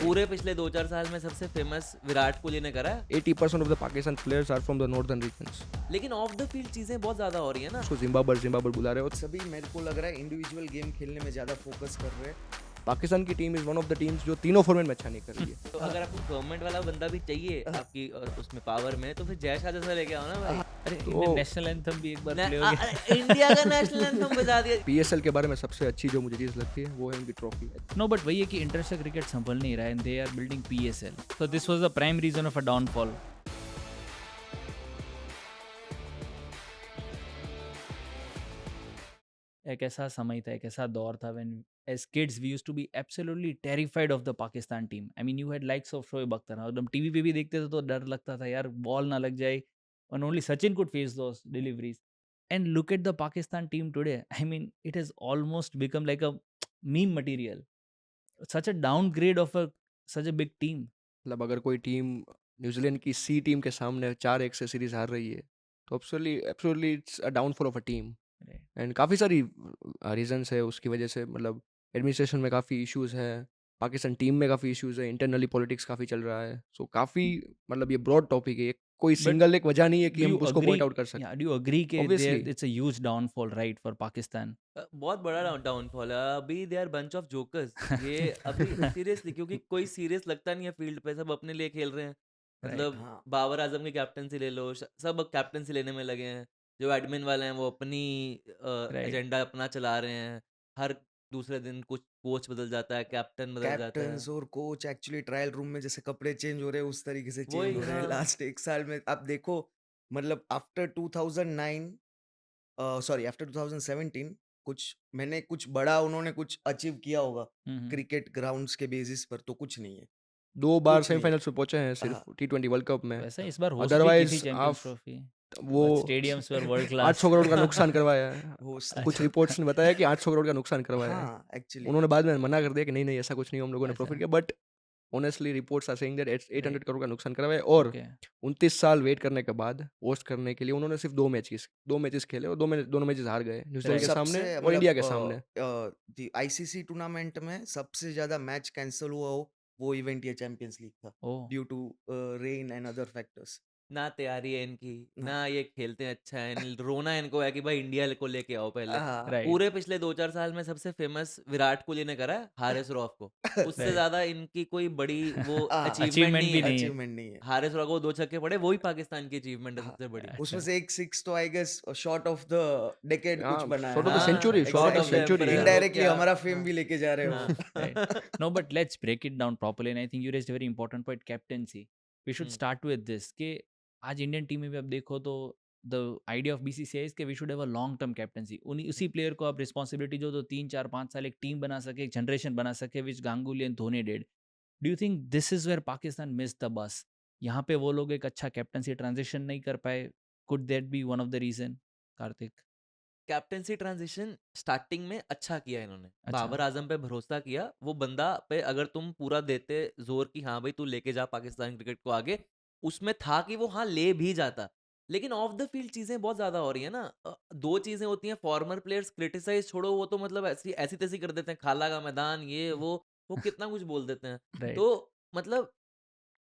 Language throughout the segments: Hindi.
पूरे पिछले 2-4 साल में सबसे फेमस विराट कोहली ने करा है। 80% of the Pakistan players are from the northern regions. लेकिन ऑफ द फील्ड चीजें बहुत ज्यादा हो रही है ना। उसको जिम्बाब्वे बुला रहे हो। सभी मेरे को लग रहा है इंडिविजुअल गेम खेलने में ज़्यादा फोकस कर रहे हैं। पाकिस्तान की team is one of the teams जो तीनों फॉर्मेट में अच्छा नहीं कर रही है। तो अगर आपको गवर्नमेंट वाला बंदा भी चाहिए आपकी उसमें पावर में, तो फिर जय शाह जैसा लेके आओ ना भाई। अरे तो- इंडियन नेशनल एंथम भी एक बार प्ले हो गया। इंडिया का नेशनल एंथम बजा दिया। पीएसएल के बारे में सबसे अच्छी जो मुझे चीज़ लगती है वो है उनकी ट्रॉफी। नो बट वही है कि इंटरनेशनल क्रिकेट संभल नहीं रहा है and they are building PSL, so this was the prime reason of a downfall. एक ऐसा समय था, एक ऐसा दौर था when as kids we used to be absolutely terrified of the Pakistan team. I mean you had likes of Shoaib Akhtar, और हम टीवी पे भी देखते थे तो डर लगता था यार बॉल ना लग जाए, and only Sachin could face those deliveries. And look at the Pakistan team today, I mean it has almost become like a meme material, such a downgrade of a such a big team. मतलब अगर कोई टीम न्यूजीलैंड की सी टीम के सामने 4-1 से सीरीज हार रही है तो absolutely it's a downfall of a team. And काफ़ी सारी रीजंस है उसकी वजह से। मतलब एडमिनिस्ट्रेशन में काफ़ी इश्यूज है, पाकिस्तान टीम में काफ़ी इश्यूज है, इंटरनली पॉलिटिक्स काफ़ी चल रहा है। सो काफ़ी मतलब ये ब्रॉड टॉपिक है, ये कोई But सिंगल एक वजह नहीं है कि Do हम you उसको agree? पॉइंट आउट कर सकते। Yeah, do you agree कि Obviously. it's a huge downfall, right, for Pakistan? बहुत बड़ा डाउनफॉल है। अभी they are bunch of jokers. ये अभी सीरियसली, क्योंकि कोई सीरियस लगता नहीं है फील्ड पे, सब अपने लिए खेल रहे हैं। Right. मतलब हाँ बाबर आजम की कैप्टनसी ले लो, सब कैप्टनसी लेने में लगे हैं। जो एडमिन वाले हैं वो अपनी Right. एजेंडा अपना चला रहे हैं। हर दूसरे दिन कुछ कोच बदल जाता है, कैप्टन बदल जाता है। कैप्टन्स और कोच एक्चुअली ट्रायल रूम में जैसे कपड़े चेंज हो रहे हैं उस तरीके से चेंज वही, हो रहे हैं हाँ। लास्ट एक साल में। आप देखो मतलब आफ्टर 2009 सॉरी आफ्टर 2017 कुछ बड़ा उन्होंने कुछ अचीव किया होगा Mhm. क्रिकेट ग्राउंड्स के बेसिस पर, तो कुछ नहीं है। 2 बार कुछ नहीं है। सेमीफाइनल्स में पहुंचे हैं सिर्फ हाँ T20 वर्ल्ड कप में। वैसा इस बार होस्ट भी की अदरवाइज थी आप चैंपियंस ट्रॉफी, वो but stadiums were world class. 800 crore का नुकसान करवाया है। होस्ट कुछ रिपोर्ट्स ने बताया कि 800 करोड़ का नुकसान करवाया है। हाँ एक्चुअली उन्होंने बाद में मना कर दिया कि नहीं नहीं ऐसा कुछ नहीं, हम लोगों ने अच्छा। प्रॉफिट किया। But honestly reports are saying that 800 Right. Crore का नुकसान करवाया। और Okay. 29 साल वेट करने के बाद होस्ट करने के लिए उन्होंने सिर्फ 2 मैचेस खेले और दोनों मैचेस हार गए, न्यूजीलैंड के सामने सबसे और इंडिया के सामने। आईसीसी टूर्नामेंट में सबसे ज्यादा मैच कैंसिल हुआ हो वो इवेंट ये चैंपियंस लीग था Oh. Due to rain and other factors. ना तैयारी है इनकी, ना। ना ये खेलते हैं अच्छा है। रोना इनको है कि भाई इंडिया को लेके आओ पहले। हाँ Right. पूरे पिछले 2-4 साल में सबसे फेमस विराट कोहली ने करा है हारिस रॉफ को। उससे Right. ज्यादा इनकी कोई बड़ी वो अचीवमेंट Achievement नहीं भी है। नहीं है। अचीवमेंट नहीं है। हारिस रॉफ को 2 छक्के पड़े, वही पाकिस्तान की अचीवमेंट है हाँ, सबसे बड़ी। उसमें अच्छा। से एक सिक्स तो I guess short of the decade कुछ हाँ, बनाया शॉर्ट ऑफ द हाँ, century, short of the exactly. Century. Emperor, indirectly क्या- हमारा फेम हाँ, भी लेके जा रहे हो। Right. No, but let's break it down properly, and I think you raised a very important point, captaincy. We should start with this कि आज इंडियन टीम में भी आप देखो तो the idea of BCCI is कि we should have a long term captaincy. उसी प्लेयर को आप रिस्पॉन्सिबिलिटी जो तो 3 4 5 साल एक टीम बना सके, एक जनरेशन बना सके, which Ganguly and Dhoni did. Do you think this is where Pakistan miss the bus? यहाँ पे वो लोग एक अच्छा कैप्टनसी ट्रांजिशन नहीं कर पाए। Could that be one of the reason, Kartik? Captaincy transition starting में अच्छा किया इन्होंने। अच्छा। बाबर आजम पे भरोसा किया। वो बंदा पे अगर तुम पूरा देते जोर की हाँ भाई तू लेके जा पाकिस्तान क्रिकेट को आगे, उसमें था कि वो हाँ ले भी जाता। लेकिन ऑफ द फील्ड चीजें बहुत ज्यादा हो रही है ना। 2 चीजें होती हैं, फॉर्मर प्लेयर्स क्रिटिसाइज छोड़ो, वो तो मतलब ऐसी ऐसी तैसी कर देते हैं, खाला का मैदान ये वो कितना कुछ बोल देते हैं। राइट। तो मतलब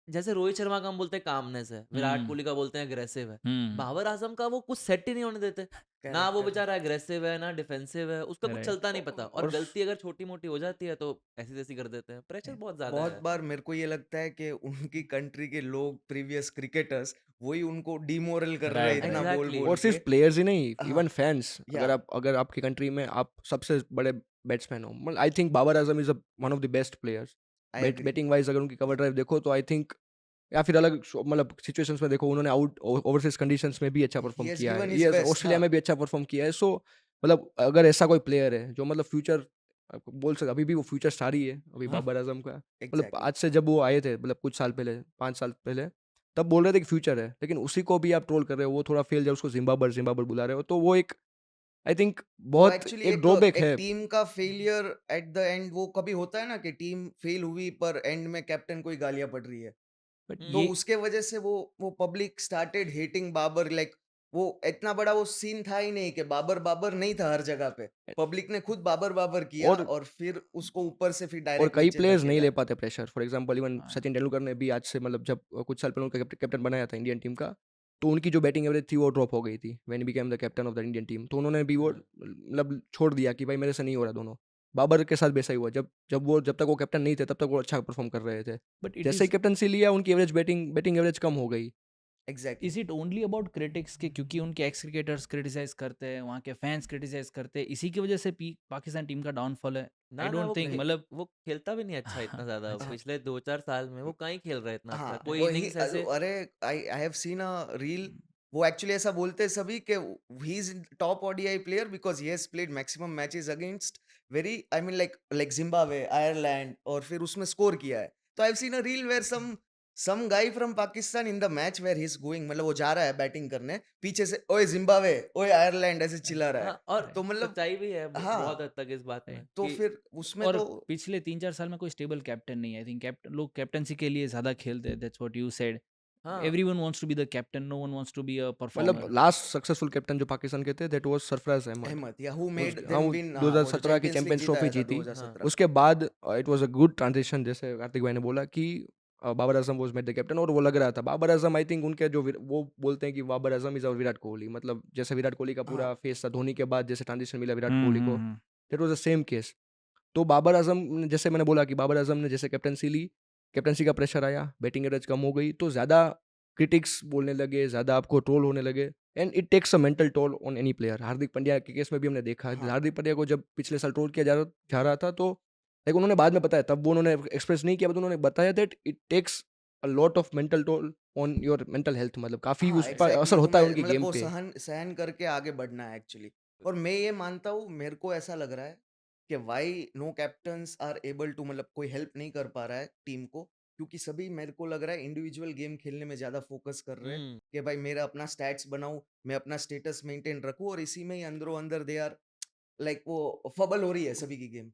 जैसे रोहित शर्मा का हम बोलते हैं कामनेस है, विराट हम्म। कोहली का बोलते हैं अग्रेसिव है। हम्म। बाबर आजम का वो कुछ सेट ही नहीं होने देते। ना वो Character. बेचारा अग्रेसिव है ना डिफेंसिव है, उसका कुछ Right. चलता नहीं पता। और और गलती अगर छोटी मोटी हो जाती है तो ऐसी तैसी कर देते हैं। प्रेशर बहुत ज्यादा बहुत है। बार मेरे को ये लगता है कि उनकी कंट्री के लोग प्रीवियस क्रिकेटर्स वही उनको डिमोरल कर रहे हैं Right, इतना right. बोल Exactly. बोल और के। सिर्फ प्लेयर्स ही नहीं, हाँ, इवन फैंस। या अगर आपकी कंट्री में आप सबसे बड़े बैट्समैन हो, मतलब I think Babar Azam is one of the best players. I agree. Batting wise अगर उनकी कवर ड्राइव देखो तो आई थिंक, या फिर अलग मतलब सिचुएशंस में देखो, उन्होंने आउट ओवरसीज कंडीशंस में भी अच्छा He परफॉर्म has किया given है। his ये best, ऑस्ट्रेलिया हाँ। में भी अच्छा परफॉर्म किया है। सो मतलब अगर ऐसा कोई प्लेयर है जो मतलब फ्यूचर बोल सकते, अभी भी वो फ्यूचर स्टार ही है अभी हाँ। बाबर आजम का। मतलब Exactly. आज से जब वो आए थे, मतलब कुछ साल पहले, 5 साल पहले, तब बोल रहे थे कि फ्यूचर है, लेकिन उसी को भी आप ट्रोल कर रहे हो। वो थोड़ा फेल, जब उसको जिम्बाब्वे बुला रहे हो, तो वो एक आई थिंक वो बहुत एक्चुअली एक ड्रॉबैक एक है। टीम का फेलियर एट द एंड वो कभी होता है ना कि टीम फेल हुई पर एंड में कैप्टन को ही गालियां पड़ रही है, बट तो ये उसके वजह से वो public started hating Babar. Like वो इतना बड़ा वो सीन था ही नहीं कि बाबर नहीं था हर जगह पे। पब्लिक ने खुद बाबर किया और और फिर उसको ऊपर से फिर और डायरेक्ट कई नीचे प्लेयर्स नहीं धकेला। ले पाते प्रेशर। फॉर एग्जांपल इवन हाँ। सचिन तेंदुलकर ने भी आज से मतलब जब कुछ साल पहले उनका कैप्टन बनाया था इंडियन टीम का, तो उनकी जो बैटिंग एवरेज थी वो ड्रॉप हो गई थी when he became the captain of the Indian team. तो उन्होंने भी वो मतलब छोड़ दिया कि भाई मेरे से नहीं हो रहा दोनों। बाबर के साथ वैसा ही हुआ, जब तक वो कैप्टन नहीं थे तब तक वो अच्छा परफॉर्म कर रहे थे। बट इट जैसे ही इज कैप्टनसी लिया उनकी एवरेज बैटिंग एवरेज कम हो गई। Exactly. Is it only about critics के, क्योंकि उनके एक्स क्रिकेटर्स क्रिटिसाइज करते हैं, वहाँ के फैंस क्रिटिसाइज करते हैं, इसी की वजह से पाकिस्तान टीम का डाउनफॉल है? ना आई ना डोंट थिंक, मतलब वो खेलता भी नहीं अच्छा इतना ज्यादा। अच्छा। पिछले 2-4 साल में वो कहीं खेल रहा है इतना अच्छा, हाँ, कोई वही इनिंग्स ऐसे। अरे I have seen a reel. वो एक्चुअली ऐसा बोलते हैं सभी कि he is top ODI player because he has played maximum matches against very I mean like Zimbabwe, Ireland, और फिर उसमें स्कोर किया है। तो I have seen a reel where some guy from Pakistan in the match where he is going, मतलब वो जा रहा है बैटिंग करने, पीछे से ओए जिम्बाब्वे, ओए आयरलैंड ऐसे चिल्ला रहा है। हाँ, और तो मतलब सच्चाई भी है बहुत हाँ, हद तक इस बात में तो कि फिर उसमें और तो पिछले 3-4 साल में कोई स्टेबल कैप्टन नहीं है। आई थिंक लोग कैप्टनसी के लिए ज़्यादा खेलते हैं, दैट्स व्हाट यू सेड। हाँ everyone wants to be the captain, no one wants to be a मतलब परफॉर्मर। लास्ट सक्सेसफुल कैप्टन जो पाकिस्तान के थे दैट वाज सरफराज अहमद। अहमद या हु उस मेड हाँ, देम वो विन, हाँ, वो जो 2017 की चैंपियंस लीग चैंपियंस ट्रॉफी जीताया था जीती। 2017 उसके बाद it was a good transition, जैसे कार्तिक भाई ने बोला कि Babar Azam was made the captain, और वो लग रहा था बाबर आजम आई थिंक उनके जो वो बोलते हैं कि बाबर आजम इज आवर विराट कोहली, मतलब जैसे विराट कोहली का पूरा हाँ, फेस था धोनी के बाद जैसे ट्रांजिशन मिला विराट हम्म कोहली को, hmm that was the same case. तो बाबर आजम जैसे मैंने बोला कि बाबर आजम ने जैसे कैप्टनसी ली, कैप्टनसी का प्रेशर आया, बैटिंग एवरेज कम हो गई, तो ज़्यादा क्रिटिक्स बोलने लगे, ज़्यादा आपको ट्रोल होने लगे, and it takes a mental toll on any player. Hardik Pandya के केस में भी हमने देखा, हाँ, हार्दिक पांड्या को जब पिछले साल ट्रोल किया जा रहा था, तो लाइक उन्होंने बाद में बताया, तब वो उन्होंने एक्सप्रेस नहीं किया, बट उन्होंने बताया that it takes a lot of mental toll on your mental health, मतलब काफ़ी हाँ, उस पर एग्जैक्टली। असर होता है तुम्हें उनकी मतलब गेम वो पे। सहन करके आगे बढ़ना है एक्चुअली। और मैं ये मानता हूँ, मेरे को ऐसा लग रहा है कि why no captains are able to, मतलब कोई हेल्प नहीं कर पा रहा है टीम को, क्योंकि सभी मेरे को लग रहा है इंडिविजुअल गेम खेलने में ज्यादा फोकस कर रहे हैं हम्म कि भाई मेरा अपना स्टैट्स बनाऊं, मैं अपना स्टेटस मेंटेन रखूं, और इसी में ही अंदरों अंदर दे आर लाइक वो फबल हो रही है सभी की गेम।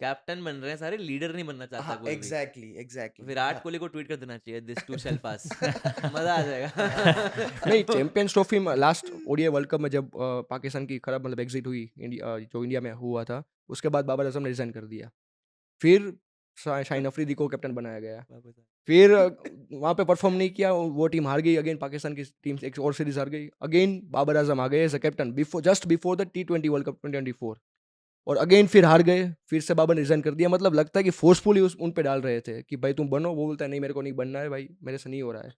कैप्टन बन रहे हैं सारे, लीडर नहीं बनना चाहता हाँ, कोई भी। एग्जैक्टली विराट हाँ। कोहली को ट्वीट कर देना चाहिए दिस टू शैल पास। मजा आ नहीं, जाएगा। चैंपियंस ट्रॉफी में लास्ट ओडीआई वर्ल्ड कप में जब पाकिस्तान की खराब मतलब एग्जिट हुई जो इंडिया में हुआ था, उसके बाद बाबर आजम ने रिजाइन कर दिया। फिर शाहीन अफरीदी को कैप्टन बनाया गया। फिर वहाँ पे परफॉर्म नहीं किया, वो टीम हार गई अगेन, पाकिस्तान की टीम एक और सीरीज हार गई, अगेन बाबर आजम आ गए as a captain just before the T20 world cup 2024, और अगेन फिर हार गए, फिर से बाबर ने रिजाइन कर दिया। मतलब लगता है कि फोर्सफुली उन पे डाल रहे थे कि भाई तुम बनो, वो बोलता है नहीं मेरे को नहीं बनना है भाई, मेरे से नहीं हो रहा है।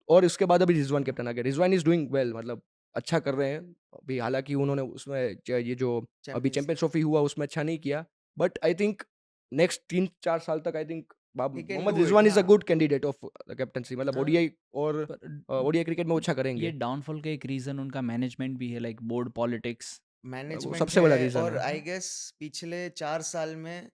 और उसके बाद अभी रिजवान कैप्टन आ गया, रिजवान इज डूइंग वेल, मतलब अच्छा कर रहे हैं अभी। हालांकि उन्होंने उसमें ये जो अभी चैंपियंस चैंपियंस ट्रॉफी हुआ उसमें अच्छा नहीं किया, बट आई थिंक नेक्स्ट 3-4 साल तक I think he can Mohammad do it. Rizwan is a हाँ, गुड कैंडिडेट ऑफ कैप्टनसी, मतलब हाँ ओडीआई और पर ओडीआई क्रिकेट में वो अच्छा ये करेंगे। डाउनफॉल का एक रीजन उनका मैनेजमेंट भी है, लाइक बोर्ड पॉलिटिक्स। वो मैनेजमेंट सबसे बड़ा है, रीजन और है। आई गेस पिछले 4 साल में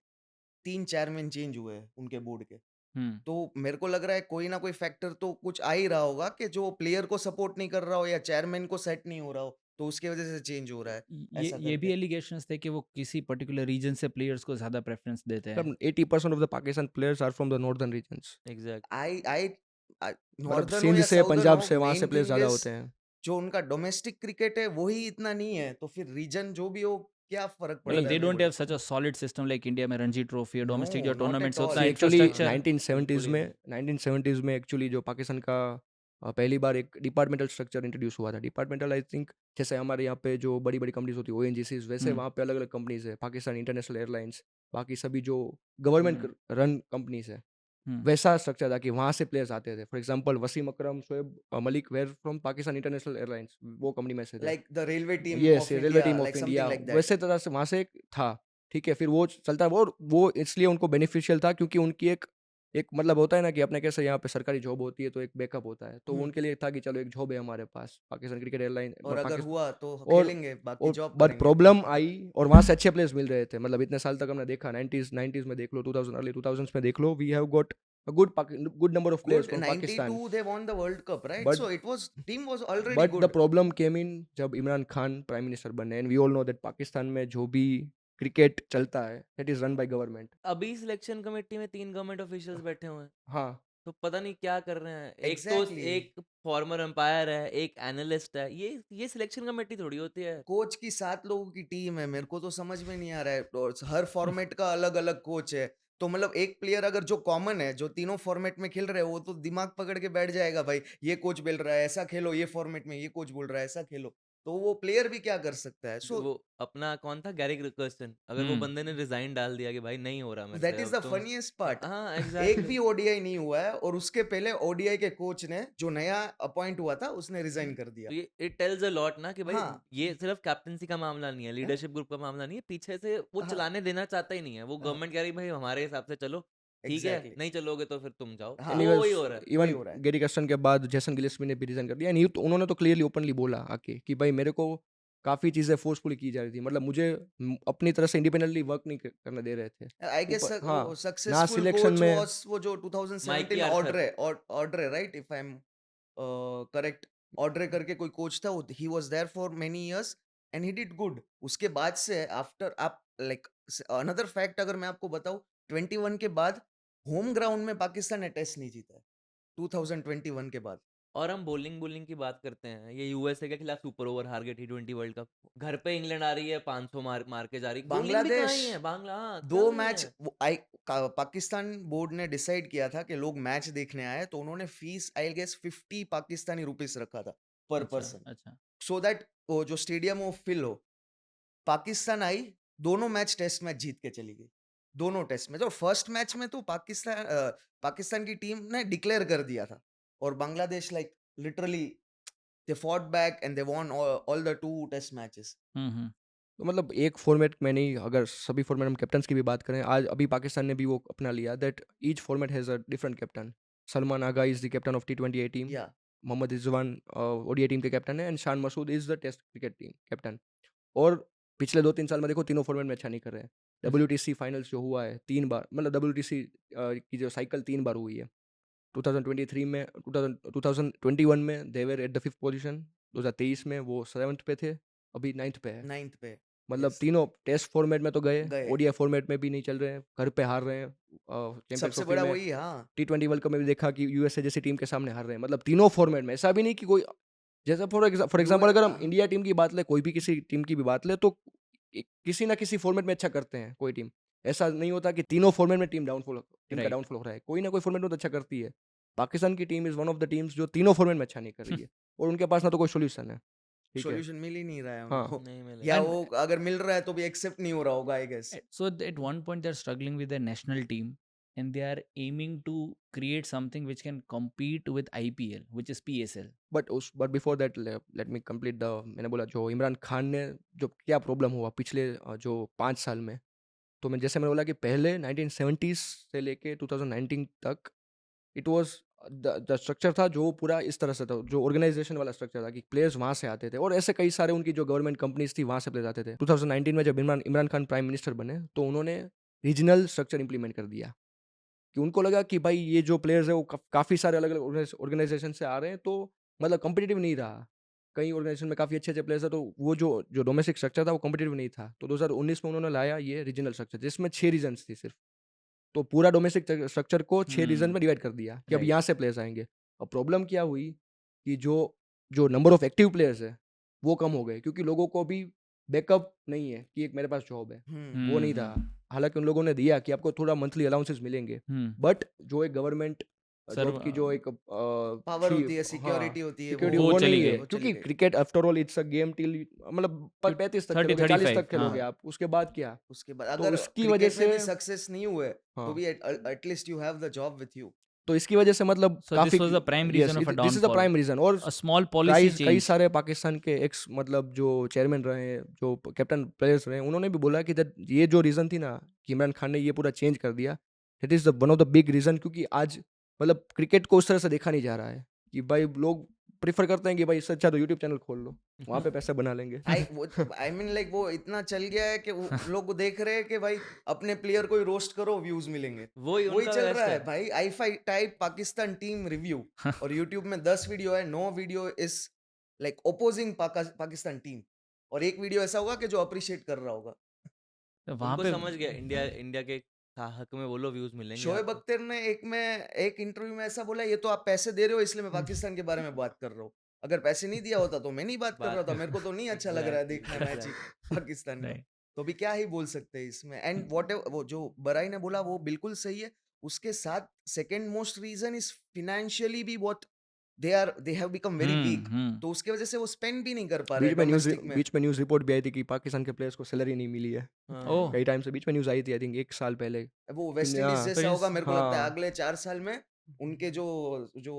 3 चेयरमैन चेंज हुए हैं उनके बोर्ड के। हम्म तो मेरे को लग रहा है कोई ना कोई फैक्टर तो कुछ आ ही रहा होगा कि जो प्लेयर को सपोर्ट नहीं कर रहा हो या चेयरमैन को सेट नहीं हो रहा हो, तो उसकी वजह से चेंज हो रहा है ऐसा ये भी करके। एलिगेशंस थे कि वो किसी पर्टिकुलर रीजन से प्लेयर्स को ज़्यादा प्रेफरेंस देते हैं। मतलब 80% of the Pakistan players are from the northern regions, exact. I I मतलब नॉर्दर्न हो सिंध या से साउदर्न पंजाब हो, से वहाँ से मेन प्लेयर्स थिंग ज़्यादा इज होते हैं। जो उनका डोमेस्टिक क्रिकेट है वही इतना नहीं है, तो फिर रीजन जो भी हो क्या फर्क मतलब पड़ता है दे डोंट एवरीबॉडी हैव को। Such a solid system like India में रणजी ट्रॉफी और नो, डोमेस्टिक जो नॉट एट टूर्नामेंट्स होता ऑल। है, सी एक्चुअली इंफ्रास्ट्रक्चर। 1970s बिल्कुल ही में नहीं। 1970s में एक्चुअली जो पाकिस्तान का पहली बार एक डिपार्टमेंटल स्ट्रक्चर इंट्रोड्यूस हुआ था। डिपार्टमेंटल आई थिंक जैसे हमारे यहाँ पे जो बड़ी बड़ी कंपनीज होती है ओएनजीसीज, वैसे वहाँ पे अलग अलग कंपनीज है, पाकिस्तान इंटरनेशनल एयरलाइंस, बाकी सभी जो गवर्नमेंट रन कंपनीज है, वैसा स्ट्रक्चर था कि वहाँ से प्लेयर्स आते थे। For example Wasim Akram, Shoaib Malik were from Pakistan international airlines, वो कंपनी में से थे। Like the railway team yes, of railway India, team of like something India, like that. वैसे तरह से वहाँ से था। ठीक है, फिर वो चलता, वो इसलिए उनको बेनिफिशियल था क्योंकि उनकी एक एक मतलब होता है ना कि अपने कैसे यहाँ पे सरकारी जॉब होती है तो एक बैकअप होता है, तो उनके लिए था कि चलो एक जॉब है हमारे पास, पाकिस्तान क्रिकेट एयरलाइन और अगर पाकिस्तान। हुआ तो और खेलेंगे, बाकी जॉब बट करेंगे। प्रॉब्लम आई, और वहाँ से अच्छे प्लेयर्स मिल रहे थे, मतलब इतने साल तक हमने देखा, 90s में देख लो, 2000 अर्ली 2000s में देख लो, we have got a good number of players Good, from Pakistan. 92 they won the World Cup, right? But So it was team was already but the good. Problem came in जब इमरान खान प्राइम मिनिस्टर बने, and we all know that Pakistan में जो भी क्रिकेट चलता है that is run by government. अभी सिलेक्शन कमेटी में 3 गवर्नमेंट ऑफिशियल्स बैठे हुए हैं। हाँ, तो पता नहीं क्या कर रहे हैं। एग्जैक्टली एक फॉर्मर अंपायर है, एक एनालिस्ट है। ये सिलेक्शन कमेटी थोड़ी होती है। कोच की 7 लोगों की टीम है, मेरे को तो समझ में नहीं आ रहा है, और हर फॉर्मेट का अलग-अलग कोच है। तो मतलब एक प्लेयर अगर जो कॉमन है, जो तीनों फॉर्मेट में खेल रहे हैं, वो तो दिमाग पकड़ के बैठ जाएगा भाई, ये कोच बोल रहा है ऐसा खेलो, ये फॉर्मेट में ये कोच बोल रहा है ऐसा खेलो। तो वो प्लेयर भी क्या कर सकता है? सो वो अपना कौन था गैरी कर्सन, अगर वो हुँ। बंदे ने रिज़ाइन डाल दिया कि भाई नहीं हो रहा मेरे दैट से इज अब द तुम फनीएस्ट पार्ट। हाँ, एक एग्ज़ैक्टली। भी ओडीआई नहीं हुआ है और उसके पहले ओडीआई के कोच ने, जो नया अपॉइंट हुआ था, उसने रिजाइन कर दिया। तो ये इट टेल्स अ लॉट ना कि भाई हाँ, ये सिर्फ कैप्टेंसी का मामला नहीं है, हाँ, लीडरशिप ग्रुप का मामला नहीं है, पीछे से वो हाँ, चलाने देना चाहता ही नहीं है। वो हाँ, गवर्नमेंट कह रही भाई हमारे हिसाब से चलो, ठीक है, एग्जैक्टली। नहीं चलोगे तो फिर तुम जाओ। तो वो हाँ, वही एनीवेज हो रहा है। वही इवन हो रहा है। गैरी कर्स्टन के बाद जेसन गिलेस्पी ने भी रिजाइन कर दिया एंड तो उन्होंने तो क्लियरली ओपनली बोला आके कि भाई मेरे को काफ़ी चीज़ें फोर्सफुली की जा रही थी, मतलब मुझे अपनी तरह से इंडिपेंडेंटली वर्क नहीं करने दे रहे थे आई गेस ऊपर। वो हाँ, ना सक्सेसफुल सिलेक्शन कोच में। वाज वो जो Mickey 2017 Arthur. Audrey Audrey right, if I am correct. Audrey करके कोई कोच था, he was there for many years and he did good. उसके बाद से आफ्टर आप लाइक अनदर फैक्ट अगर मैं आपको बताऊं, 21 के बाद होम ग्राउंड में पाकिस्तान ने टेस्ट नहीं जीता है 2021 के बाद। और हम बॉलिंग की बात करते हैं, ये यूएसए के खिलाफ सुपर ओवर हार गए T20 वर्ल्ड कप। घर पे इंग्लैंड आ रही है, 500 मार मार के जा रही है, बॉलिंग भी कहाँ बांग्लादेश ही है बांग्ला, हाँ, दो क्या नहीं मैच है। पाकिस्तान बोर्ड ने डिसाइड किया था कि लोग मैच देखने आए, तो उन्होंने fees I guess 50 Pakistani rupees रखा था पर अच्छा, पर्सन, अच्छा। सो दैट वो जो स्टेडियम वो फिल हो। पाकिस्तान आई, दोनों मैच टेस्ट मैच जीत के चली गई, दोनों टेस्ट मैच। और फर्स्ट मैच में तो पाकिस्तान की टीम ने डिक्लेयर कर दिया था, और Bangladesh like literally they fought back and they won all the 2 test matches. हुँ, हुँ। तो मतलब एक फॉर्मेट में नहीं, अगर सभी फॉर्मेट हम कैप्टन्स की भी बात करें, आज अभी पाकिस्तान ने भी वो अपना लिया that each format has a different captain. Salman Agha is the captain of T20 team, या मोहम्मद रिजवान ओडीआई टीम के कैप्टन है and Shan Masood is the test cricket team captain. और पिछले 2-3 साल में देखो तीनों फॉर्मेट में अच्छा नहीं कर रहे हैं। WTC फाइनल्स जो हुआ है 3 बार, मतलब WTC की जो साइकिल 3 बार हुई है। 2023 में 2021 में they were at the 5th position, 2023 में वो 7th पे थे, अभी 9th पे है। 9th पे। मतलब यस, तीनों टेस्ट फॉर्मेट में तो गए, गए। ओडीआई फॉर्मेट में भी नहीं चल रहे हैं, घर पे हार रहे हैं। चैंपियंस सबसे ट्रॉफी बड़ा में, वही, हाँ। T20 वर्ल्ड कप में भी देखा कि यूएसए जैसी टीम के सामने हार रहे हैं। मतलब तीनों फॉर्मेट में, ऐसा भी नहीं कि कोई, जैसे फॉर एग्जांपल अगर हम इंडिया टीम की बात लें, कोई भी किसी टीम की भी बात लें, तो किसी ना किसी फॉर्मेट में अच्छा करते हैं कोई टीम। ऐसा नहीं होता कि तीनों फॉर्मेट में टीम का राइट। डाउनफॉल हो रहा है, कोई ना कोई फॉर्मेट में तो अच्छा करती है। पाकिस्तान की team is one of the teams जो तीनों फॉर्मेट में अच्छा नहीं कर रही है और उनके पास ना तो कोई सॉल्यूशन है, ठीक है? सॉल्यूशन मिल ही नहीं रहा है हाँ। उनको। नहीं या मिलेगा। And वो अगर मिल रहा है तो भी एक्सेप्ट नहीं हो रहा होगा I guess. so at one point they're struggling with their national team and they are aiming to create something which can compete with IPL, which is PSL. But before that let me complete the, मैंने बोला जो इमरान खान ने जो क्या प्रॉब्लम हुआ पिछले जो 5 साल में, तो मैंने बोला कि पहले 1970s से लेके 2019 तक इट वाज द स्ट्रक्चर था जो पूरा इस तरह से था, जो ऑर्गेनाइजेशन वाला स्ट्रक्चर था कि प्लेयर्स वहाँ से आते थे और ऐसे कई सारे उनकी जो गवर्नमेंट कंपनीज थी वहाँ से प्लेयर्स आते थे। 2019 में जब इमरान खान प्राइम मिनिस्टर बने तो उन्होंने रीजनल स्ट्रक्चर इंप्लीमेंट कर दिया कि उनको लगा कि भाई ये जो प्लेयर्स है वो काफ़ी सारे अलग अलग ऑर्गेनाइजेशन से आ रहे हैं, तो मतलब कम्पिटिटिव नहीं रहा। कई ऑर्गेनाइजेशन में काफ़ी अच्छे अच्छे प्लेयर्स है, तो वो जो जो डोमेस्टिक स्ट्रक्चर था वो कम्पिटिटिव नहीं था। तो 2019 में उन्होंने लाया ये रीजनल स्ट्रक्चर जिसमें 6 रीजन्स थी सिर्फ। तो पूरा डोमेस्टिक स्ट्रक्चर को 6 रीजन में डिवाइड कर दिया कि अब Right. यहाँ से प्लेयर्स आएंगे। अब प्रॉब्लम क्या हुई कि जो जो नंबर ऑफ एक्टिव प्लेयर्स है वो कम हो गए क्योंकि लोगों को अभी बैकअप नहीं है कि एक मेरे पास जॉब है, वो नहीं था। हालांकि उन लोगों ने दिया कि आपको थोड़ा मंथली अलाउंसेस मिलेंगे, बट जो एक गवर्नमेंट जॉब की जो एक पावर थी, होती है, सिक्योरिटी होती है, सिक्योरिटी वो वो चली नहीं गई। है वो चली क्योंकि गई। Cricket after all it's a game till, मतलब 35 तक 30, खेलोगे, 40 तक 35, खेलोगे हाँ। आप, उसके बाद क्या? उसके बाद तो अगर उसकी वजह क्रिकेट में से, भी सक्सेस नहीं हुए तो हाँ, भी at least you have the job with you. तो इसकी वजह से मतलब So काफी, this was the prime yes reason of a this is the downfall. Prime reason. और A small policy कई change. सारे पाकिस्तान के एक्स मतलब जो चेयरमैन रहे हैं, जो कैप्टन प्लेयर्स रहे हैं, उन्होंने भी बोला कि ये जो रीज़न थी ना कि इमरान खान ने ये पूरा चेंज कर दिया, that is the one of the big reason. क्योंकि आज मतलब क्रिकेट को उस तरह से देखा नहीं जा रहा है कि भाई लोग प्रेफर करते हैं कि भाई इससे अच्छा तो यूट्यूब चैनल खोल लो, वहाँ पे पैसे बना लेंगे। आई मीन लाइक वो इतना चल गया है कि लोग देख रहे हैं कि भाई अपने प्लेयर को ही रोस्ट करो, व्यूज मिलेंगे। वही वही उनका चल बेस्ट रहा है है। भाई। आई फाई टाइप पाकिस्तान टीम रिव्यू और यूट्यूब में 10 वीडियो है, 9 video is like opposing Pakistan team, और एक वीडियो ऐसा होगा कि जो अप्रिशिएट कर रहा होगा। वहाँ उनको पे समझ गया इंडिया इंडिया के हक में बोलो व्यूज मिलेंगे शोएब आपको। अख्तर ने एक इंटरव्यू में ऐसा बोला, ये तो आप पैसे दे रहे हो इसलिए मैं पाकिस्तान के बारे में बात कर रहा हूँ, अगर पैसे नहीं दिया होता तो मैं नहीं बात कर रहा बात था, मेरे को तो नहीं अच्छा लग रहा है देखना मैच एग्जैक्टली पाकिस्तान का। राइट तो अभी क्या ही बोल सकते हैं इसमें। एंड वॉट वो जो बराई ने बोला वो बिल्कुल सही है। उसके साथ second most reason is financially भी बहुत they have become very weak, तो उसके वजह से वो स्पेंड भी नहीं कर पा रहे डोमेस्टिक में। बीच में न्यूज़ रिपोर्ट भी आई थी कि पाकिस्तान के प्लेयर्स को सैलरी नहीं मिली है हाँ ओह कई टाइम से। बीच में न्यूज़ आई थी, आई थिंक 1 साल पहले कि वो वेस्ट इंडीज हाँ, जैसा होगा मेरे को लगता है हाँ। अगले 4 साल में उनके जो जो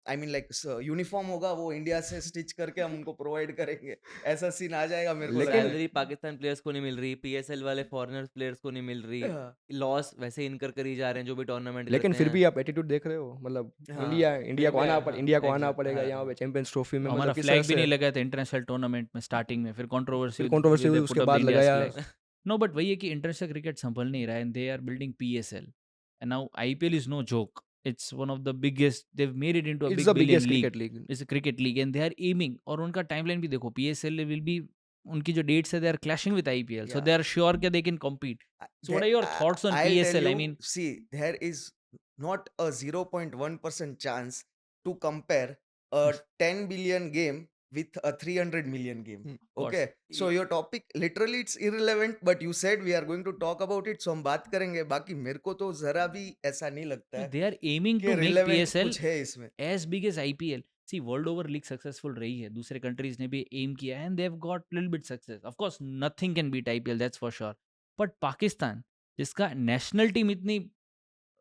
आई मीन लाइक यूनिफॉर्म होगा वो इंडिया से स्टिच करके हम उनको प्रोवाइड करेंगे, ऐसा सीन आ जाएगा मेरे को लग रहा सैलरी पाकिस्तान प्लेयर्स को नहीं मिल रही, पीएसएल वाले फॉरेनर प्लेयर्स को नहीं मिल रही, है। हाँ, लॉस वैसे इनकर करी जा रहे हैं जो भी टूर्नामेंट लेकिन करते फिर हैं। भी आप एटीट्यूड देख रहे हो, मतलब हाँ, इंडिया को आना इंडिया को आना exactly, पड़ेगा हाँ, यहाँ पे हाँ। चैंपियंस ट्रॉफी में, हमारा मतलब किस फ्लैग तरह भी नहीं से लगा था इंटरनेशनल टूर्नामेंट में स्टार्टिंग में, फिर कंट्रोवर्सी फिर कंट्रोवर्सी हुई, उसके बाद लगाया। नो बट वही है कि इंटरनेशनल क्रिकेट संभल नहीं रहा है and they are building PSL and now IPL is no joke, it's one of the biggest, they have made it into a it's big the billion biggest league, cricket league. It's a cricket league and they are aiming, और उनका टाइमलाइन भी देखो, पीएसएल विल बी, उनकी जो डेट्स है they are clashing with IPL, so Yeah. They are sure कि they can compete. So what are your thoughts on I'll tell PSL? I you, mean, see, there is not a 0.1% chance to compare a 10 billion game with a 300 million game. course. Okay, so your topic literally it's irrelevant, but you said we are going to talk about it, so हम बात करेंगे. बाकी मेरे को तो जरा भी ऐसा नहीं लगता है they are aiming कि to make relevant PSL कुछ है इसमें. as big as IPL. See, world over league successful रही है, दूसरे कंट्रीज ने भी एम किया है and they have got little bit success. Of course nothing can beat IPL, that's for sure. But Pakistan जिसका नेशनल टीम इतनी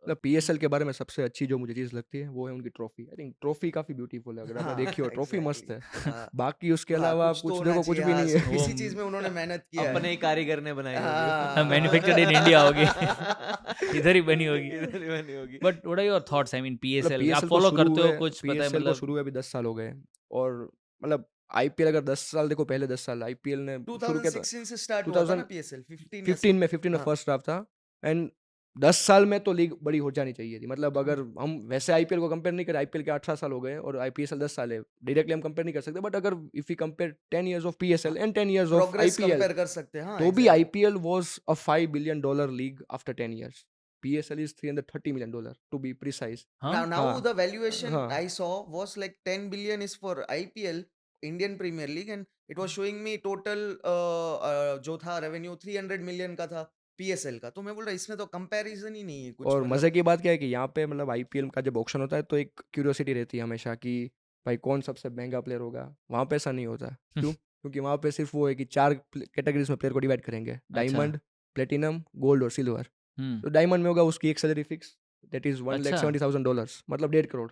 मतलब पीएसएल के बारे में सबसे अच्छी जो मुझे चीज़ लगती है वो है उनकी ट्रॉफी। आई थिंक ट्रॉफी काफ़ी ब्यूटीफुल है, अगर आपने हाँ, देखी हो ट्रॉफी मस्त exactly. है। हाँ, बाकी उसके हाँ, अलावा कुछ तो कुछ होना देखो, कुछ चाहिए. भी हाँ, नहीं है। किसी वो चीज में उन्होंने मेहनत किया है. अपने ही कारीगर ने बनाई होगी हाँ, मैन्युफैक्चर्ड इन इंडिया होगी, इधर ही बनी होगी. इधर ही बनी होगी। But what are your thoughts? I mean मतलब पीएसएल आप पीएसएल को फॉलो शुरू करते हो, हुए कुछ पता है पीएसएल को मतलब? शुरू हुए अभी 10 साल हो गए, और मतलब आईपीएल अगर 10 साल देखो, पहले 10 साल आईपीएल ने शुरू किया था 2016 से स्टार्ट हुआ था ना पीएसएल 15 या 15 में हाँ. फर्स्ट ड्राफ्ट था, एंड 10 साल में तो लीग बड़ी हो जानी चाहिए थी। मतलब अगर हम वैसे आईपीएल को कंपेयर नहीं करें, आईपीएल के 18 साल हो गए और आईपीएल 10 साल है, डायरेक्टली हम कंपेयर नहीं कर सकते, बट अगर if you compare 10 years of PSL and 10 years of progress IPL, compare कर सकते हैं. हाँ, तो भी exactly. IPL was a $5 billion league after 10 years. PSL is $330 million to be precise. Now हाँ, the valuation हाँ. I saw was like 10 billion is for IPL, Indian Premier League, and it was showing me total जो था रेवेन्यू 300 मिलियन का था पीएसएल का. तो मैं बोल रहा इसमें तो कंपैरिजन ही नहीं है कुछ. और मतलब मजे की बात क्या है कि यहाँ पे मतलब आईपीएल का जब ऑक्शन होता है तो एक क्यूरियोसिटी रहती है हमेशा कि भाई कौन सबसे महंगा प्लेयर होगा. वहाँ पे ऐसा नहीं होता. क्यों? क्योंकि वहाँ पे सिर्फ वो है कि 4 कैटेगरीज में प्लेयर को डिवाइड करेंगे, डायमंड, प्लेटिनम, गोल्ड और सिल्वर. तो डायमंड में होगा उसकी एक सैलरी फिक्स, दैट इज $1,70,000, मतलब 1.5 करोड़.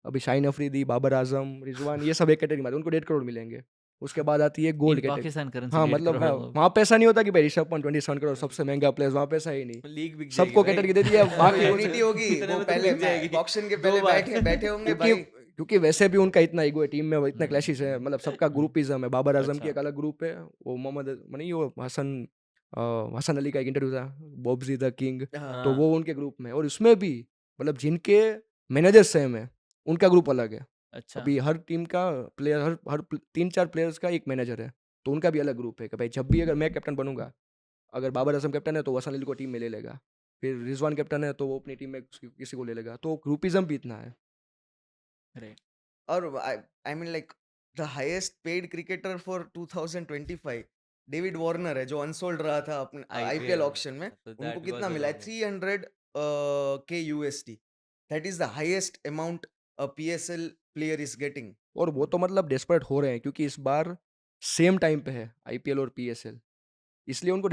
अभी शाहीन अफरीदी, बाबर आजम, रिजवान, ये सब एक कैटेगरी में आते हैं, उनको 1.5 करोड़ मिलेंगे. उसके बाद आती है गोल्ड कैटेगरी. पाकिस्तान करेंसी हाँ, मतलब वहाँ पे ऐसा नहीं होता कि भाई ऋषभ पंत 27 करोड़ सबसे महंगा प्लेयर, वहाँ पे ऐसा ही नहीं. लीग बिक सबको जाएगी कैटेगरी दे दिया. बाकी यूनिटी होगी. इतने वो में तो पहले बिक जाएगी. ऑक्शन के दो पहले बार. बैठे होंगे क्योंकि भाई. क्योंकि वैसे भी उनका इतना ईगो है टीम में, इतना क्लैशेस है, मतलब सबका ग्रुपिज्म है. बाबर आजम की अच्छा. एक अलग ग्रुप है, वो मोहम्मद नहीं, वो हसन अली का एक इंटरव्यू था, बॉब्जी द किंग, हाँ, तो वो उनके ग्रुप में. और उसमें भी मतलब जिनके मैनेजर सेम है उनका ग्रुप अलग है. अच्छा. अभी हर टीम का प्लेयर, हर 3-4 प्लेयर्स का एक मैनेजर है, तो उनका भी अलग ग्रुप है कि भाई जब भी अगर मैं कैप्टन बनूंगा, अगर बाबर आजम कैप्टन है तो वो हसन अली को टीम में ले लेगा, फिर रिजवान कैप्टन है तो वो अपनी टीम में किसी को ले लेगा. तो ग्रुपिज्म भी इतना है. Right. और आई mean like the highest paid cricketer for 2025 David Warner है जो अनसोल्ड रहा था अपने आईपीएल ऑक्शन में. So उनको that कितना was मिला है? wrong. 300 के USD. That is the highest amount a PSL player is getting. और वो तो मतलब डेस्परेट हो रहे हैं क्योंकि इस बार सेम टाइम पे है आईपीएल और पीएसएल, इसलिए उनको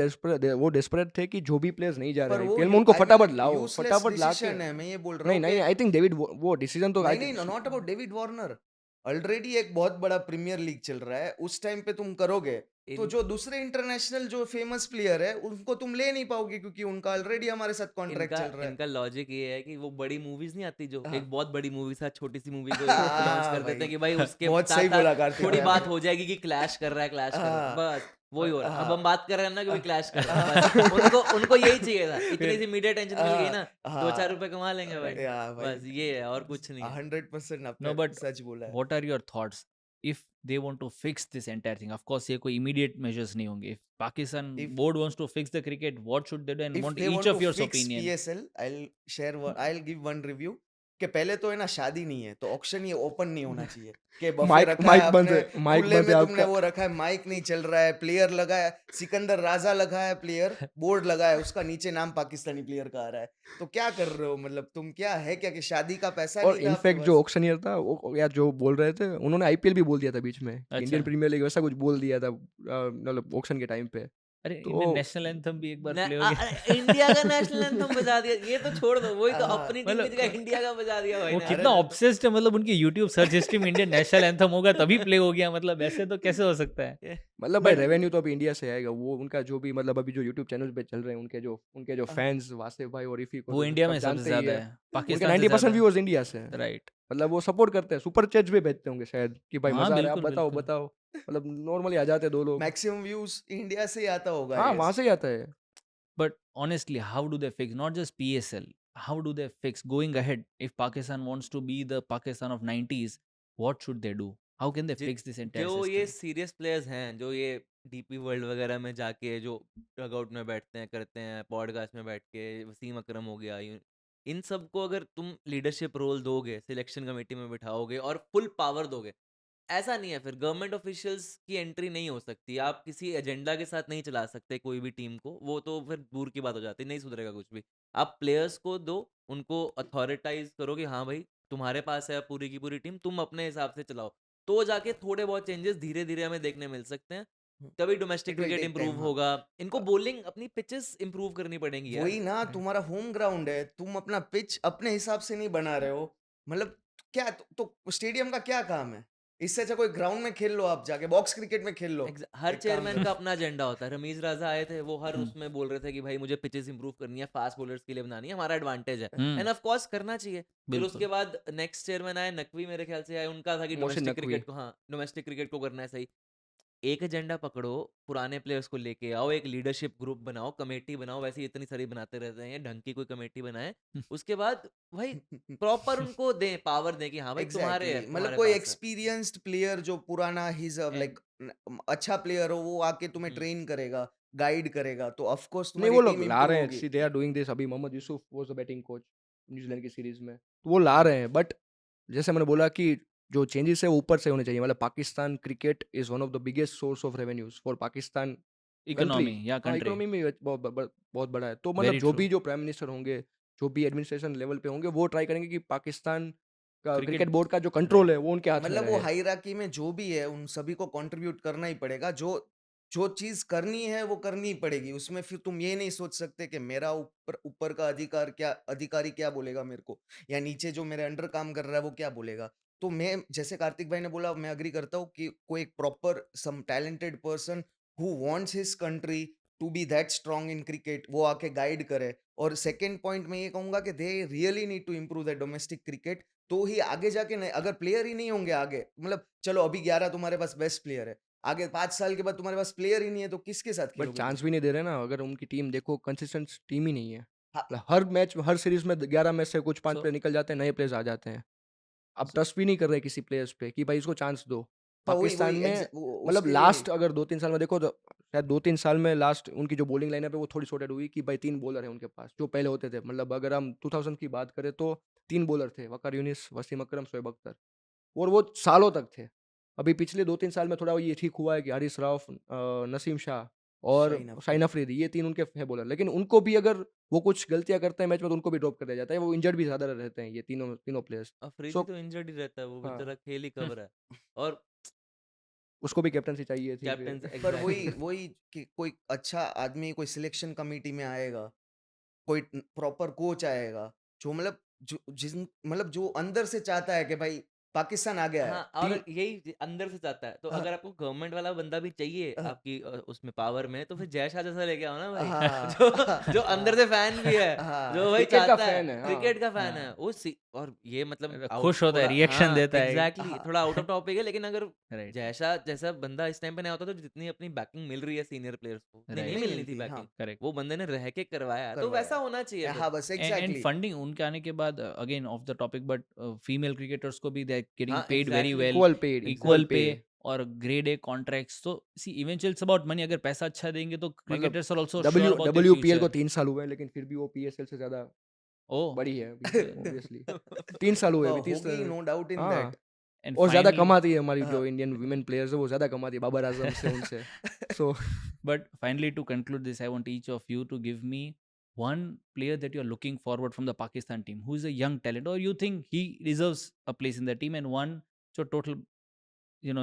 वो डेस्परेट थे कि जो भी प्लेयर्स नहीं जा रहे पर हैं वो आईपीएल में उनको I mean, फटाफट लाओ, useless फटाफट ला के. decision है. मैं ये बोल रहा नहीं हूँ नहीं, कि आई थिंक डेविड वो डिसीजन तो नहीं नहीं not about David Warner. Already एक बहुत बड़ा प्रीमियर लीग चल रहा है, उस टाइम पे तुम करोगे तो इन- जो दूसरे इंटरनेशनल जो फेमस प्लेयर है उनको तुम ले नहीं पाओगे क्योंकि उनका ऑलरेडी हमारे साथ कॉन्ट्रैक्ट इनका चल रहा है. इनका लॉजिक ये है कि वो बड़ी मूवीज नहीं आती जो हाँ. एक बहुत बड़ी मूवी से छोटी सी मूवी को हाँ, लॉन्च कर देते हैं कि भाई उसके बहुत साथ सही साथ बोला कार्तिक थोड़ी भाई बात आपने. हो जाएगी कि क्लैश कर रहा है, क्लैश कर रहा है, हाँ, बस वही हो रहा है. अब हाँ, हम बात कर रहे हैं ना कि भी क्लैश कर रहा है, बस उनको उनको यही चाहिए था. इतनी सी मीडिया टेंशन मिल गई ना, हाँ, 2-4 रुपए कमा लेंगे भाई, या भाई बस ये है और कुछ नहीं है. 100% No, आपने but सच बोला है. what are your thoughts? if they want to fix this entire thing, of course ये कोई immediate measures नहीं होंगे. If Pakistan If board wants to fix the cricket, what should they do, and if want they each want of to yours fix opinion. PSL, I'll give one review कि पहले तो है ना शादी नहीं है तो ऑक्शन ये ओपन नहीं होना चाहिए कि बफे माइक रखा है माइक बंद आपने है, माइक खुले बंद में है तुमने आपका। वो रखा है माइक नहीं चल रहा है प्लेयर लगा है सिकंदर राजा लगा है प्लेयर बोर्ड लगा है उसका नीचे नाम पाकिस्तानी प्लेयर का आ रहा है तो क्या कर रहे हो मतलब तुम क्या है क्या कि शादी का पैसा और नहीं था आपके इनफैक्ट जो पास ऑक्शनियर था वो या जो बोल रहे थे उन्होंने आईपीएल भी बोल दिया था बीच में कि इंडियन अच्छा, प्रीमियर लीग वैसा कुछ बोल दिया था मतलब ऑक्शन के टाइम पे। अरे तो इंडियन नेशनल एंथम भी एक बार प्ले हो गया. इंडिया का नेशनल एंथम बजा दिया, ये तो छोड़ दो, वही तो हाँ, अपनी टीम मतलब की जगह इंडिया का बजा दिया भाई वो ने। कितना अरे ऑब्सेस्ड है, मतलब उनकी यूट्यूब सर्च हिस्ट्री में इंडियन नेशनल एंथम होगा तभी प्ले हो गया, मतलब ऐसे तो कैसे हो सकता है. मतलब भाई बट रेवेन्यू तो अभी इंडिया से आएगा, वो उनका जो भी मतलब अभी जो यूट्यूब चैनल पे चल रहे हैं उनके जो फैंस वासिफ भाई और इफी को वो तो इंडिया में सब सबसे जानते ही ज्यादा है, है, उनके पाकिस्तान से 90% ज्यादा. व्यूअर्स इंडिया से हैं। राइट. मतलब वो सपोर्ट करते हैं, सुपर चैट्स भी भेजते होंगे शायद कि भाई हाँ मजा आ रहा है, बिल्कुल आप बताओ बिल्कुल. बताओ, मतलब नॉर्मली आ जाते हैं 2 लोग। मैक्सिमम व्यूज इंडिया से ही आता होगा हाँ आई वहां गेस से ही आता है। But honestly, how do they fix not just PSL? How do they fix going ahead? If Pakistan wants to be the Pakistan of 90s, what should they do? How can they जि- fix this entire जो ये system? सीरियस प्लेयर्स हैं, जो ये डीपी वर्ल्ड वगैरह में जाके जो डगआउट में बैठते हैं, करते हैं पॉडकास्ट में बैठ के, वसीम अकरम हो गया, इन सबको अगर तुम लीडरशिप रोल दोगे, सिलेक्शन कमेटी में बिठाओगे और फुल पावर दोगे, ऐसा नहीं है फिर गवर्नमेंट ऑफिशियल्स की एंट्री नहीं हो सकती, आप किसी एजेंडा के साथ नहीं चला सकते कोई भी टीम को, वो तो फिर दूर की बात हो जाती है, नहीं सुधरेगा कुछ भी। आप प्लेयर्स को दो, उनको अथॉरिटाइज करो कि हाँ भाई तुम्हारे पास है पूरी की पूरी टीम, तुम अपने हिसाब से चलाओ, तो जाके थोड़े बहुत चेंजेस धीरे धीरे हमें देखने मिल सकते हैं, तभी domestic it will cricket take improve time हाँ होगा। इनको बॉलिंग अपनी पिचेस इंप्रूव करनी पड़ेंगी वही यार। ना तुम्हारा होम ग्राउंड है तुम अपना पिच अपने हिसाब से नहीं बना रहे हो मतलब क्या तो स्टेडियम का क्या काम है इससे अच्छा कोई ग्राउंड में खेल लो आप जाके बॉक्स क्रिकेट में खेल लो हर एक काम चेयरमैन करो का अपना एजेंडा होता है। रमीज राजा आए थे, वो हर हम्म उसमें बोल रहे थे कि भाई मुझे पिचेस इंप्रूव करनी है, फास्ट बॉलर्स के लिए बनानी है, हमारा एडवांटेज है, एंड हम्म ऑफ कोर्स करना चाहिए। फिर उसके बिल्कुल. बाद नेक्स्ट चेयरमैन आए, नकवी मेरे ख्याल से आए, उनका था कि मोहसिन डोमेस्टिक नकवी। क्रिकेट को, हाँ डोमेस्टिक क्रिकेट को करना है सही। एक एजेंडा पकड़ो, पुराने प्लेयर्स को लेके आओ, एक लीडरशिप ग्रुप बनाओ, कमेटी बनाओ, वैसे ही इतनी सारी बनाते रहते हैं, ढंग की कोई कमेटी बनाए, उसके बाद भाई प्रॉपर उनको दें, पावर दें कि हाँ भाई तुम्हारे एग्जैक्टली है, मतलब तुम्हारे कोई पास है। एक्सपीरियंस्ड प्लेयर जो पुराना हिज एंड लाइक अच्छा प्लेयर हो वो आके तुम्हें ट्रेन करेगा गाइड करेगा तो ऑफ कोर्स नहीं तुम्हारी वो टीम लोग ला इंप्रूव रहे हैं, होगी see they are doing this, अभी Mohammad Yousuf was the batting coach New Zealand की सीरीज में, तो वो ला रहे हैं, बट जैसे मैंने बोला कि जो चेंजेस है वो ऊपर से होने चाहिए, मतलब Pakistan cricket is one of the biggest source of revenues for Pakistan country. Economy या हाँ कंट्री. इकोनॉमी में बहुत बड़ा है, तो मतलब वेरी जो ट्रू. भी जो प्राइम मिनिस्टर होंगे, जो भी एडमिनिस्ट्रेशन लेवल पे होंगे, वो ट्राई करेंगे कि पाकिस्तान का क्रिकेट. क्रिकेट बोर्ड का जो कंट्रोल राइट. है वो उनके हाथ में मतलब वो रहे। हायरार्की में जो भी है उन सभी को कंट्रीब्यूट करना ही पड़ेगा जो जो चीज करनी है वो करनी ही पड़ेगी उसमें फिर तुम ये नहीं सोच सकते कि मेरा ऊपर ऊपर का अधिकारी क्या बोलेगा मेरे को या नीचे जो मेरे अंडर काम कर रहा है वो क्या बोलेगा तो मैं जैसे कार्तिक भाई ने बोला मैं अग्री करता हूँ कि कोई एक proper some talented person who wants his country to be that strong in cricket वो आके गाइड करे और सेकेंड पॉइंट मैं ये कहूंगा कि they really need to improve the domestic cricket तो ही आगे जाके नहीं अगर प्लेयर ही नहीं होंगे आगे मतलब चलो अभी 11 तुम्हारे पास बेस्ट प्लेयर है आगे 5 साल के बाद तुम्हारे पास प्लेयर ही नहीं है तो किसके साथ बट खेलोगे चांस तुम भी नहीं दे रहे ना, अगर उनकी टीम देखो कंसिस्टेंट टीम ही नहीं है, हाँ मतलब हर मैच हर सीरीज में 11 मैच से कुछ 5 So, प्लेयर निकल जाते हैं, नए प्लेयर्स आ जाते हैं। अब ट्रस्ट भी नहीं कर रहे किसी प्लेयर्स पे कि भाई इसको चांस दो। हाँ वही पाकिस्तान वही में मतलब उसके लिए लास्ट अगर 2-3 साल में देखो तो शायद 2-3 साल में लास्ट उनकी जो बॉलिंग लाइनअप है वो थोड़ी सॉर्टेड हुई कि भाई 3 बॉलर हैं उनके पास, जो पहले होते थे। मतलब अगर हम 2000 की बात करें तो 3 बॉलर थे, वकार यूनिस, वसीम अकरम, शोएब अख्तर, और वो सालों तक थे। अभी पिछले 2-3 साल में थोड़ा ये ठीक हुआ है कि हारिस राउफ, नसीम शाह और शाहीन अफरीदी शाहीन अफरीदी, ये 3 उनके है बॉलर। लेकिन उनको भी अगर वो कुछ गलतियाँ करते हैं मैच में तो उनको भी ड्रॉप कर दिया जाता है। वो इंजर्ड भी ज़्यादा रहते हैं ये तीनों तीनों प्लेयर्स। अफरीदी सो तो इंजर्ड ही रहता है, वो हाँ, बेचारा खेल ही हम्म, कवर है। और उसको भी कैप्टनसी चाहिए थी कैप्टन फिर। पर वही एग्जैक्टली वही कि कोई अच्छा आदमी कोई सिलेक्शन कमेटी में आएगा कोई प्रॉपर कोच आएगा जो मतलब जो जिस मतलब जो अंदर से चाहता है कि भाई पाकिस्तान आ गया है हाँ, और टीम यही अंदर से चाहता है, तो हाँ, अगर आपको गवर्नमेंट वाला बंदा भी चाहिए हाँ, आपकी उसमें पावर में, तो फिर जय शाह जैसा लेके आओ ना भाई हाँ, जो अंदर से फैन भी है, हाँ, जो भाई क्रिकेट का चाहता है, फैन है, हाँ। क्रिकेट का फैन है हाँ, वो और ये मतलब खुश होता है, थोड़ा रिएक्शन हाँ देता है. एग्जैक्टली हाँ, थोड़ा आउट ऑफ टॉपिक है, लेकिन अगर राइट. जय शाह जैसा बंदा इस टाइम पे नहीं होता तो जितनी अपनी बैकिंग मिल रही है सीनियर प्लेयर्स को उतनी नहीं राइट. नहीं मिलनी थी मिलती हाँ बैकिंग, करेक्ट. वो बंदे ने रह के करवाया है, तो करवाया वैसा होना चाहिए है फिर। हाँ बस एंड एग्जैक्टली फंडिंग उनके आने के बाद again of the topic, but female cricketers को भी दे they're getting हाँ, paid very exactly. well, equal equal pay और grade A contracts. So see, eventually it's about money. अगर पैसा अच्छा देंगे तो मतलब cricketers are also sure about their WPL को future. 3 साल हुए हैं, लेकिन फिर भी वो PSL से ज़्यादा Oh, बड़ी है अभी, ऑब्वियसली 3 साल हुए अभी, 30 होगी, नो डाउट इन हाँ, दैट। and और ज़्यादा finally, कमाती है हमारी जो हाँ। इंडियन वीमेन प्लेयर्स है, वो ज़्यादा कमाती है बाबर आजम से, उनसे। सो but finally to conclude this, I want each of you to give me one player that you're looking forward from the Pakistan team, who is a young talent, or you think he deserves a place in the team, and one जो total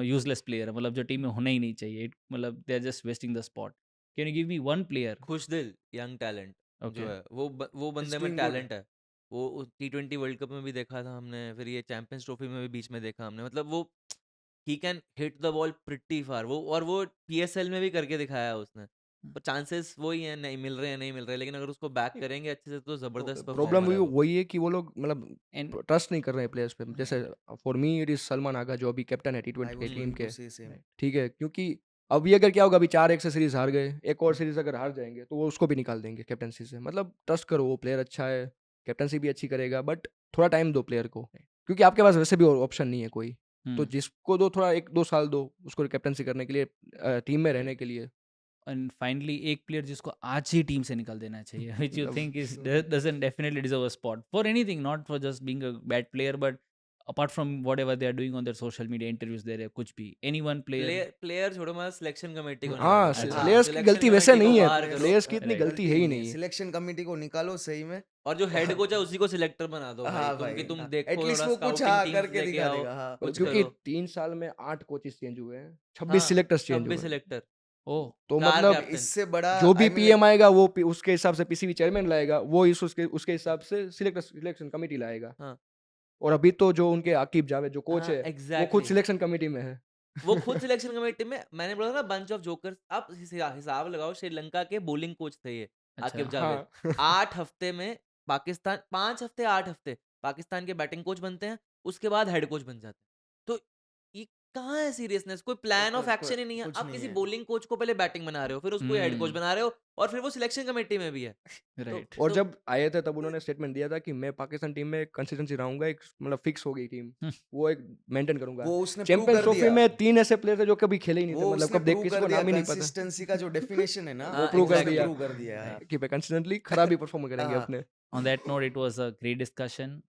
useless player है, मतलब जो टीम में होना ही नहीं चाहिए, मतलब they are just wasting the spot. Can you give me one player? Khushdil young talent Okay. जो है वो बंदे में doing good. टैलेंट है। वो T20 वर्ल्ड कप में भी देखा था हमने, फिर ये चैंपियंस ट्रॉफी में भी बीच में देखा हमने। मतलब वो he can hit the ball pretty far, और वो PSL में भी करके दिखाया उसने। पर चांसेस वही हैं, नहीं मिल रहे, लेकिन अगर उसको बैक करेंगे अच्छे से तो जबरदस्त प्रॉब्लम परफॉर्मर है वो। वही है कि वो लोग मतलब And ट्रस्ट नहीं कर रहे हैं प्लेयर्स पे। जैसे for me it is Salman Agha, जो अभी कैप्टन है I T20 was team going के, टू से सेम। ठीक है, क्योंकि अभी अगर क्या होगा, अभी 4-1 से सीरीज हार गए, एक और सीरीज अगर हार जाएंगे तो वो उसको भी निकाल देंगे कैप्टनसी से। मतलब ट्रस्ट करो, वो प्लेयर अच्छा है, कैप्टनसी भी अच्छी करेगा, बट थोड़ा टाइम दो प्लेयर को, क्योंकि आपके पास वैसे भी और ऑप्शन नहीं है कोई। तो जिसको दो थोड़ा 1-2 साल दो उसको कैप्टनसी करने के लिए, टीम में रहने के लिए। and finally एक प्लेयर जिसको आज ही टीम से निकाल देना चाहिए, which you मतलब think is doesn't definitely deserve a spot for anything, not for just being a bad player, but apart from whatever they are doing on their social media interviews there, कुछ भी any one player. प्लेयर छोड़ो, मैं सिलेक्शन कमेटी को हाँ, निकालो। अच्छा, प्लेयर्स की सिलेक्शन गलती वैसे कमेटी को नहीं है, बाहर करो। प्लेयर्स की इतनी Right. गलती है ही नहीं है। सिलेक्शन कमेटी को निकालो सही में। और जो हेड कोच है उसी को सिलेक्टर बना दो भाई, हाँ तुम भाई, कि तुम हाँ। देखो एटलीस्ट थोड़ा वो कुछ स्काउटिंग हाँ टीम्स करके लेके दिखा आओ, देगा। हाँ। कुछ क्योंकि करो। 3 साल में 8 कोचेस चेंज हुए हैं, हाँ, 26 सिलेक्टर्स चेंज 26 हुए हैं। सिलेक्टर, Oh, तो 4 मतलब कैप्टन। इससे बड़ा जो भी I mean like, पीएम आएगा वो उसके हिसाब से पीसीबी चेयरमैन लाएगा, वो उसके हिसाब से सिलेक्शन कमेटी लाएगा। हाँ, और अभी तो जो उनके आकिब जावेद जो कोच हाँ, है, वो खुद एग्जैक्टली। सिलेक्शन कमेटी में है। वो खुद सिलेक्शन कमेटी में, मैंने बोला ना बंच ऑफ जोकर्स। आप हिसाब लगाओ, श्रीलंका के बॉलिंग कोच थे ये, अच्छा। आकिब जावेद। हाँ 8 हफ्ते में पाकिस्तान, 5 हफ्ते 8 हफ्ते पाकिस्तान के बैटिंग कोच बनते हैं, उसके बाद हेड कोच बन जाते हैं। तो ये कहाँ है सीरियसनेस? कोई प्लान ऑफ एक्शन ही नहीं है। कुछ आप नहीं किसी है। बॉलिंग कोच को पहले बैटिंग बना रहे हो, फिर उसको हेड कोच बना रहे हो, और फिर वो सिलेक्शन कमेटी में भी है। Right. और तो जब आए थे तब उन्होंने स्टेटमेंट दिया था कि मैं पाकिस्तान टीम में कंसिस्टेंसी रहूंगा, एक मतलब फिक्स हो गई टीम, वो एक मेंटेन करूंगा। वो उसने प्रूव चैंपियंस कर ट्रॉफी दिया। में 3 ऐसे प्लेयर थे जो कभी खेले ही नहीं थे, वो मतलब उसने कब देख प्रूव किसी कर को दिया, नाम ही नहीं पता। कंसिस्टेंसी का जो डेफिनेशन है ना, हाँ, वो कर उसने दिया। प्रूव कर दिया है। कि कंसिस्टेंटली खराब ही परफॉर्म करेंगे हाँ। अपने। On that note, it was a great discussion.